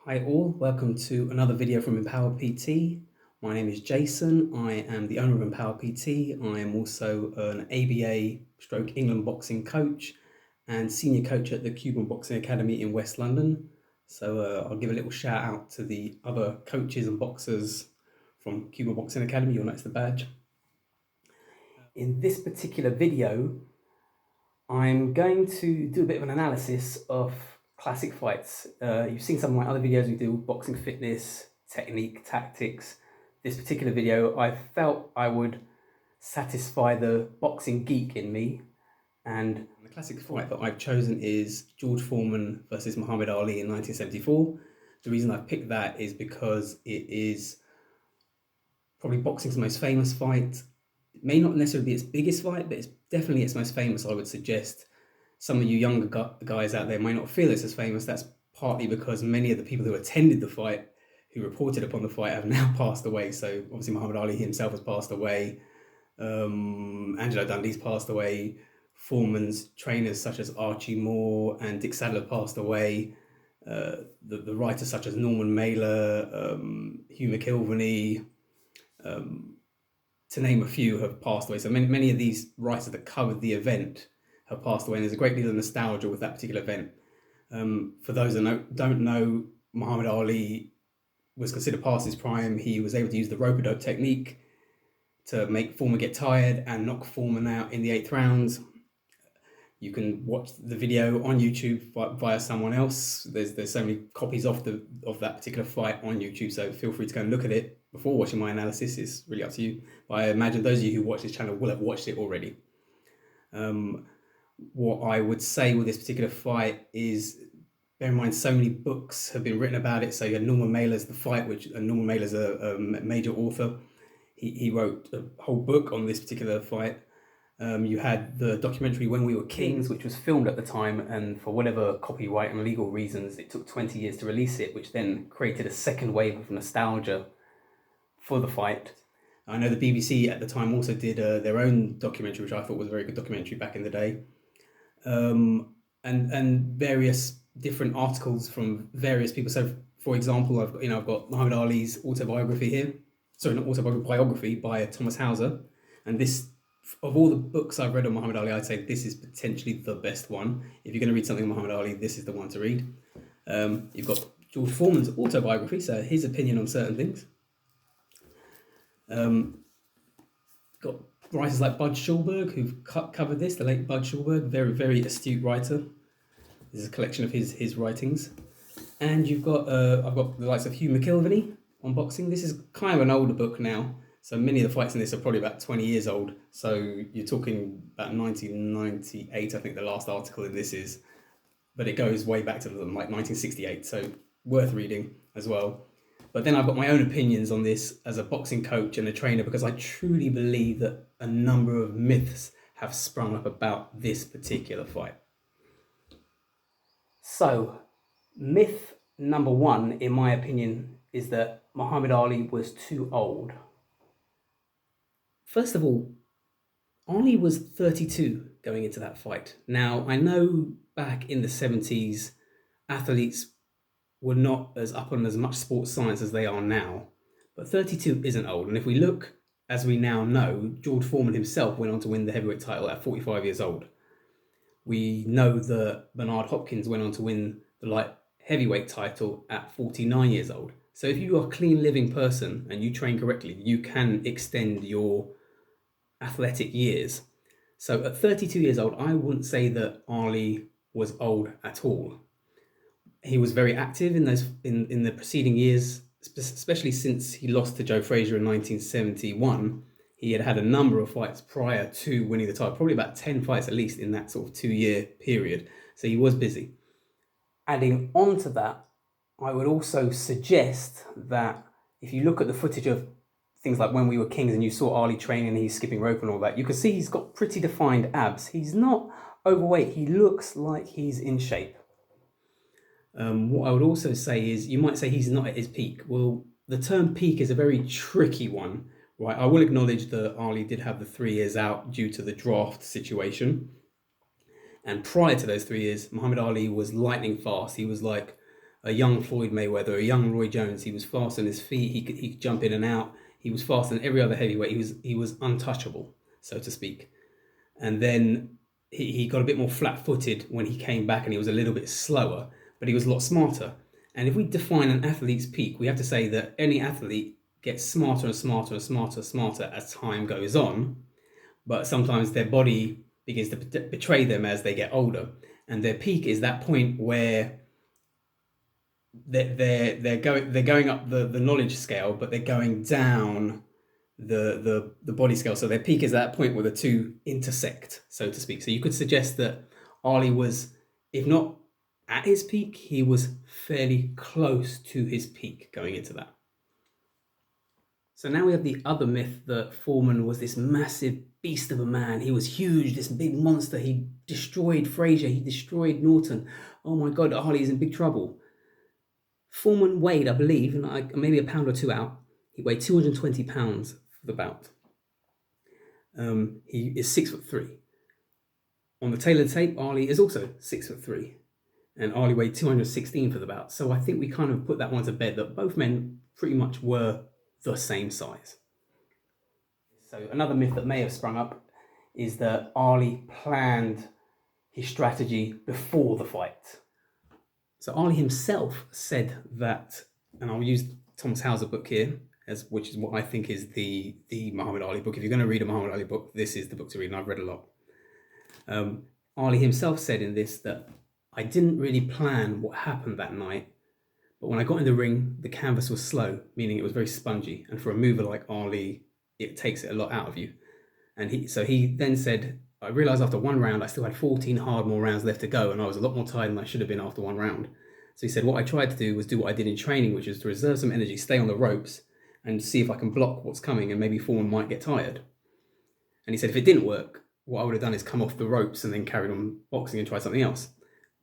Hi all, welcome to another video from Empower PT. My name is Jason. I am the owner of Empower PT. I am also an ABA stroke England boxing coach and senior coach at the Cuban Boxing Academy in West London. So I'll give a little shout out to the other coaches and boxers from Cuban Boxing Academy. You'll notice the badge. In this particular video, I'm going to do a bit of an analysis of classic fights. You've seen some of my other videos. We do boxing fitness, technique, tactics. This particular video, I felt I would satisfy the boxing geek in me. And the classic fight that I've chosen is George Foreman versus Muhammad Ali in 1974. The reason I've picked that is because it is probably boxing's most famous fight. It may not necessarily be its biggest fight, but it's definitely its most famous, I would suggest. Some of you younger guys out there may not feel it's as famous. That's partly because many of the people who attended the fight, who reported upon the fight, have now passed away. So obviously Muhammad Ali himself has passed away. Angelo Dundee's passed away. Foreman's trainers such as Archie Moore and Dick Sadler passed away. The writers such as Norman Mailer, Hugh McIlvanney, to name a few, have passed away. So many of these writers that covered the event have passed away, and there's a great deal of nostalgia with that particular event. For those that don't know, Muhammad Ali was considered past his prime. He was able to use the rope-a-dope technique to make Foreman get tired and knock Foreman out in the 8th round. You can watch the video on YouTube via someone else. There's so many copies of that particular fight on YouTube, so feel free to go and look at it before watching my analysis. It's really up to you. But I imagine those of you who watch this channel will have watched it already. What I would say with this particular fight is, bear in mind, so many books have been written about it. So you had Norman Mailer's The Fight, Norman Mailer's a major author. He wrote a whole book on this particular fight. You had the documentary When We Were Kings, which was filmed at the time, and for whatever copyright and legal reasons, it took 20 years to release it, which then created a second wave of nostalgia for the fight. I know the BBC at the time also did their own documentary, which I thought was a very good documentary back in the day. And various different articles from various people. So, for example, I've got Muhammad Ali's autobiography here. Sorry, not autobiography, biography by Thomas Hauser. And this, of all the books I've read on Muhammad Ali, I'd say this is potentially the best one. If you're going to read something on Muhammad Ali, this is the one to read. You've got George Foreman's autobiography, so his opinion on certain things. Got writers like Bud Schulberg, who've covered this, the late Bud Schulberg, very, very astute writer. This is a collection of his writings. And you've got, I've got the likes of Hugh McIlvanney on boxing. This is kind of an older book now. So many of the fights in this are probably about 20 years old. So you're talking about 1998, I think the last article in this is. But it goes way back to like 1968, so worth reading as well. But then I've got my own opinions on this as a boxing coach and a trainer, because I truly believe that a number of myths have sprung up about this particular fight. So, myth number one, in my opinion, is that Muhammad Ali was too old. First of all, Ali was 32 going into that fight. Now, I know back in the 70s, athletes were not as up on as much sports science as they are now, but 32 isn't old. And if we look, as we now know, George Foreman himself went on to win the heavyweight title at 45 years old. We know that Bernard Hopkins went on to win the light heavyweight title at 49 years old. So if you are a clean living person and you train correctly, you can extend your athletic years. So at 32 years old, I wouldn't say that Ali was old at all. He was very active in the preceding years, especially since he lost to Joe Frazier in 1971. He had a number of fights prior to winning the title, probably about 10 fights at least in that sort of 2-year period. So he was busy. Adding on to that, I would also suggest that if you look at the footage of things like When We Were Kings and you saw Ali training and he's skipping rope and all that, you can see he's got pretty defined abs. He's not overweight. He looks like he's in shape. What I would also say is, you might say he's not at his peak. Well, the term peak is a very tricky one, right? I will acknowledge that Ali did have the 3 years out due to the draft situation. And prior to those 3 years, Muhammad Ali was lightning fast. He was like a young Floyd Mayweather, a young Roy Jones. He was fast on his feet. He could jump in and out. He was faster than every other heavyweight. He was untouchable, so to speak. And then he got a bit more flat-footed when he came back, and he was a little bit slower, but he was a lot smarter. And if we define an athlete's peak, we have to say that any athlete gets smarter and smarter and smarter and smarter as time goes on, but sometimes their body begins to betray them as they get older. And their peak is that point where they're going up the knowledge scale, but they're going down the body scale. So their peak is that point where the two intersect, so to speak. So you could suggest that Ali was, if not at his peak, he was fairly close to his peak going into that. So now we have the other myth that Foreman was this massive beast of a man. He was huge, this big monster. He destroyed Frazier. He destroyed Norton. Oh my God, Ali's in big trouble. Foreman weighed, I believe, maybe a pound or two out. He weighed 220 pounds for the bout. He is 6'3". On the tailored tape, Ali is also 6'3". And Ali weighed 216 for the bout. So I think we kind of put that one to bed, that both men pretty much were the same size. So another myth that may have sprung up is that Ali planned his strategy before the fight. So Ali himself said that, and I'll use Thomas Hauser book here, which is what I think is the Muhammad Ali book. If you're going to read a Muhammad Ali book, this is the book to read, and I've read a lot. Ali himself said in this that I didn't really plan what happened that night, but when I got in the ring, the canvas was slow, meaning it was very spongy. And for a mover like Ali, it takes it a lot out of you. And he then said, I realized after one round, I still had 14 hard more rounds left to go, and I was a lot more tired than I should have been after one round. So he said, what I tried to do was do what I did in training, which is to reserve some energy, stay on the ropes, and see if I can block what's coming, and maybe Foreman might get tired. And he said, if it didn't work, what I would have done is come off the ropes and then carried on boxing and try something else.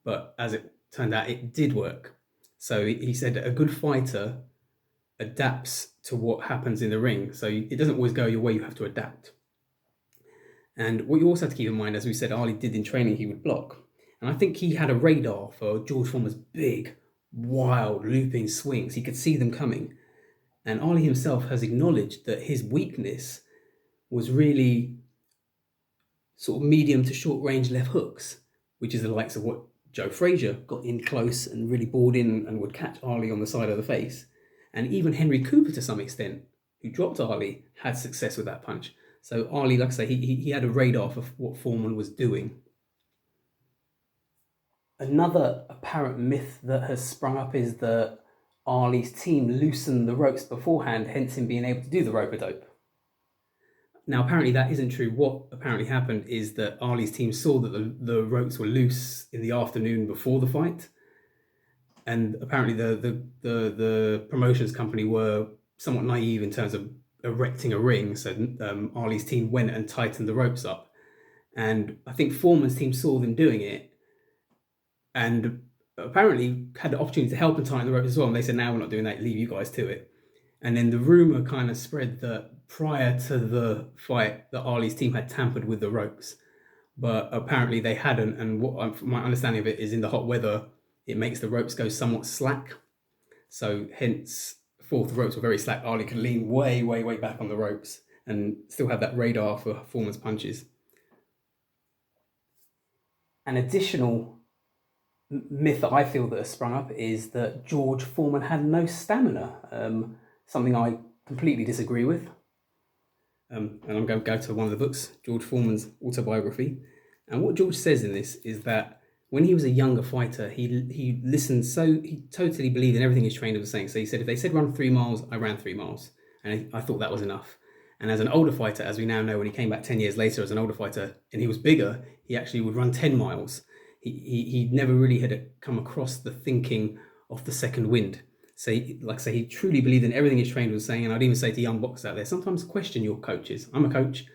But as it turned out, it did work. So he said a good fighter adapts to what happens in the ring. So it doesn't always go your way, you have to adapt. And what you also have to keep in mind, as we said, Ali did in training, he would block. And I think he had a radar for George Foreman's big, wild, looping swings. He could see them coming. And Ali himself has acknowledged that his weakness was really sort of medium to short range left hooks, which is the likes of what Joe Frazier got in close and really bored in and would catch Ali on the side of the face. And even Henry Cooper, to some extent, who dropped Ali, had success with that punch. So Ali, like I say, he had a radar for what Foreman was doing. Another apparent myth that has sprung up is that Ali's team loosened the ropes beforehand, hence him being able to do the rope-a-dope. Now, apparently that isn't true. What apparently happened is that Ali's team saw that the ropes were loose in the afternoon before the fight. And apparently the promotions company were somewhat naive in terms of erecting a ring. So Ali's team went and tightened the ropes up. And I think Foreman's team saw them doing it and apparently had the opportunity to help and tighten the ropes as well. And they said, now we're not doing that, leave you guys to it. And then the rumor kind of spread that prior to the fight, that Ali's team had tampered with the ropes. But apparently they hadn't. And what my understanding of it is, in the hot weather, it makes the ropes go somewhat slack. So hence, the ropes were very slack. Ali could lean way, way, way back on the ropes and still have that radar for Foreman's punches. An additional myth that I feel that has sprung up is that George Foreman had no stamina. Something I completely disagree with. And I'm going to go to one of the books, George Foreman's autobiography. And what George says in this is that when he was a younger fighter, he listened, so he totally believed in everything his trainer was saying. So he said, if they said run 3 miles, I ran 3 miles. And I thought that was enough. And as an older fighter, as we now know, when he came back 10 years later as an older fighter, and he was bigger, he actually would run 10 miles. He never really had come across the thinking of the second wind. So, like I say, he truly believed in everything his trainer was saying. And I'd even say to young boxers out there, sometimes question your coaches. I'm a coach.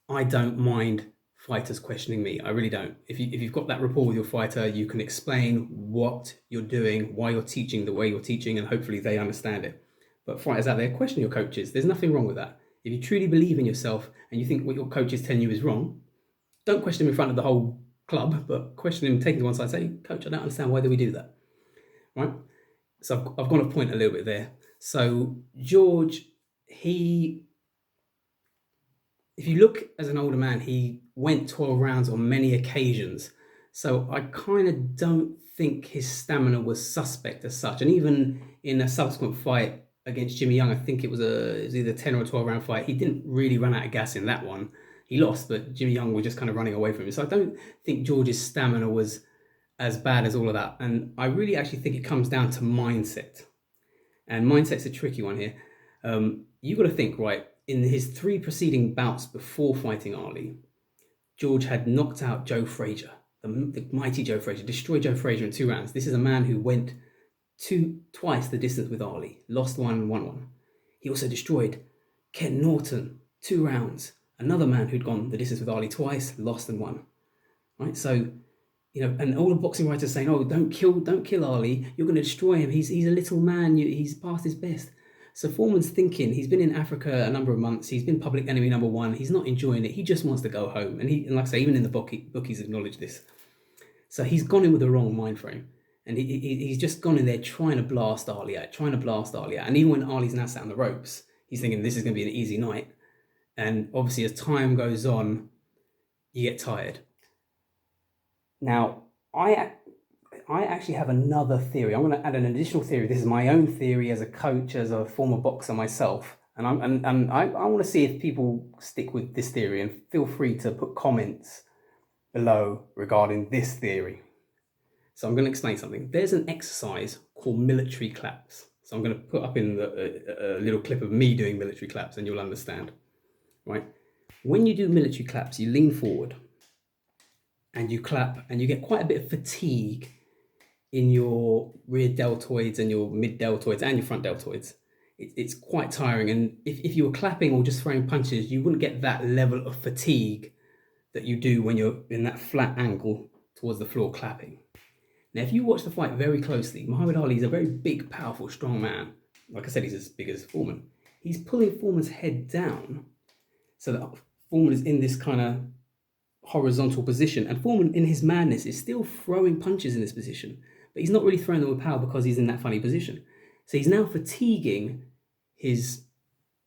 I don't mind fighters questioning me. I really don't. If you've got that rapport with your fighter, you can explain what you're doing, why you're teaching the way you're teaching, and hopefully they understand it. But fighters out there, question your coaches. There's nothing wrong with that. If you truly believe in yourself and you think what your coach is telling you is wrong, don't question him in front of the whole club, but question him, take him to one side, say, Coach, I don't understand, why do we do that? right? So I've gone off point a little bit there. So George, if you look as an older man, he went 12 rounds on many occasions. So I kind of don't think his stamina was suspect as such. And even in a subsequent fight against Jimmy Young, I think it was either a 10 or a 12 round fight, he didn't really run out of gas in that one. He lost, but Jimmy Young was just kind of running away from him. So I don't think George's stamina was as bad as all of that. And I really actually think it comes down to mindset. And mindset's a tricky one here. You got to think, right, in his 3 preceding bouts before fighting Ali, George had knocked out Joe Frazier, the mighty Joe Frazier, destroyed Joe Frazier in 2 rounds. This is a man who went twice the distance with Ali, lost one, won one. He also destroyed Ken Norton, 2 rounds. Another man who'd gone the distance with Ali twice, lost and won. Right, so and all the boxing writers saying, "Oh, don't kill Ali. You're going to destroy him. He's a little man. He's past his best." So Foreman's thinking, he's been in Africa a number of months. He's been public enemy number 1. He's not enjoying it. He just wants to go home. And like I say, even in the bookies acknowledge this. So he's gone in with the wrong mind frame. And he's just gone in there trying to blast Ali out. And even when Ali's now sat on the ropes, he's thinking this is going to be an easy night. And obviously as time goes on, you get tired. Now, I actually have another theory. I'm going to add an additional theory. This is my own theory as a coach, as a former boxer myself. And I want to see if people stick with this theory, and feel free to put comments below regarding this theory. So I'm going to explain something. There's an exercise called military claps. So I'm going to put up in a little clip of me doing military claps, and you'll understand, right? When you do military claps, you lean forward and you clap, and you get quite a bit of fatigue in your rear deltoids and your mid deltoids and your front deltoids. It's quite tiring. And if you were clapping or just throwing punches, you wouldn't get that level of fatigue that you do when you're in that flat angle towards the floor clapping. Now, if you watch the fight very closely, Muhammad Ali is a very big, powerful, strong man. Like I said, he's as big as Foreman. He's pulling Foreman's head down so that Foreman is in this kind of horizontal position, and Foreman in his madness is still throwing punches in this position, but he's not really throwing them with power because he's in that funny position. So he's now fatiguing his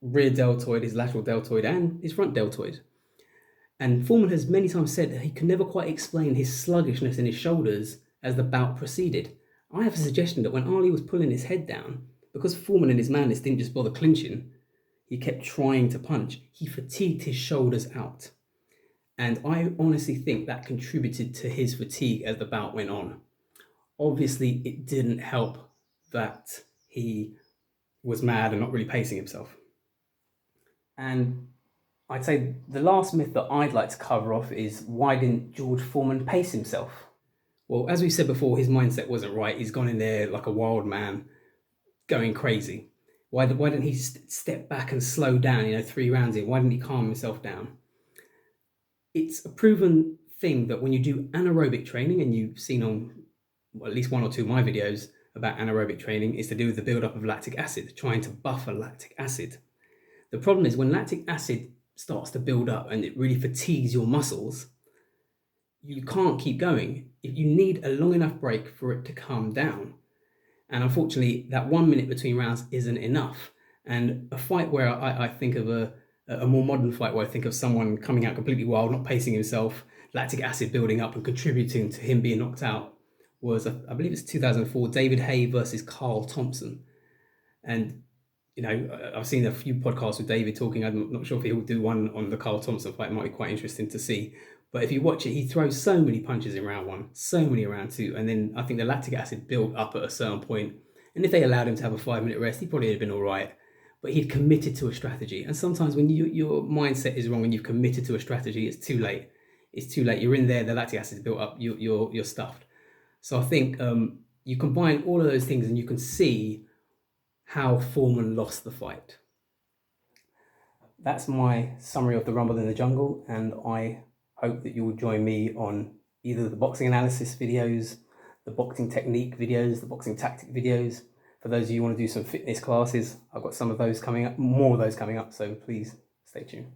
rear deltoid, his lateral deltoid, and his front deltoid. And Foreman has many times said that he could never quite explain his sluggishness in his shoulders as the bout proceeded. I have a suggestion that when Ali was pulling his head down, because Foreman in his madness didn't just bother clinching, he kept trying to punch, he fatigued his shoulders out. And I honestly think that contributed to his fatigue as the bout went on. Obviously, it didn't help that he was mad and not really pacing himself. And I'd say the last myth that I'd like to cover off is, why didn't George Foreman pace himself? Well, as we said before, his mindset wasn't right. He's gone in there like a wild man, going crazy. Why didn't he step back and slow down, 3 rounds in? Why didn't he calm himself down? It's a proven thing that when you do anaerobic training, and you've seen on at least 1 or 2 of my videos about anaerobic training, is to do with the buildup of lactic acid, trying to buffer lactic acid. The problem is when lactic acid starts to build up and it really fatigues your muscles, you can't keep going. You need a long enough break for it to calm down. And unfortunately, that 1 minute between rounds isn't enough. And a fight where I think of a more modern fight, where I think of someone coming out completely wild, not pacing himself, lactic acid building up and contributing to him being knocked out, was, I believe it's 2004, David Haye versus Carl Thompson. And, I've seen a few podcasts with David talking. I'm not sure if he'll do one on the Carl Thompson fight. It might be quite interesting to see. But if you watch it, he throws so many punches in round 1, so many in round 2. And then I think the lactic acid built up at a certain point. And if they allowed him to have a 5-minute rest, he probably would have been all right. But he'd committed to a strategy. And sometimes when your mindset is wrong and you've committed to a strategy, it's too late. It's too late. You're in there, the lactic acid is built up, you're stuffed. So I think you combine all of those things and you can see how Foreman lost the fight. That's my summary of the Rumble in the Jungle, and I hope that you will join me on either the boxing analysis videos, the boxing technique videos, the boxing tactic videos. For those of you who want to do some fitness classes, I've got some of those coming up, more of those coming up, so please stay tuned.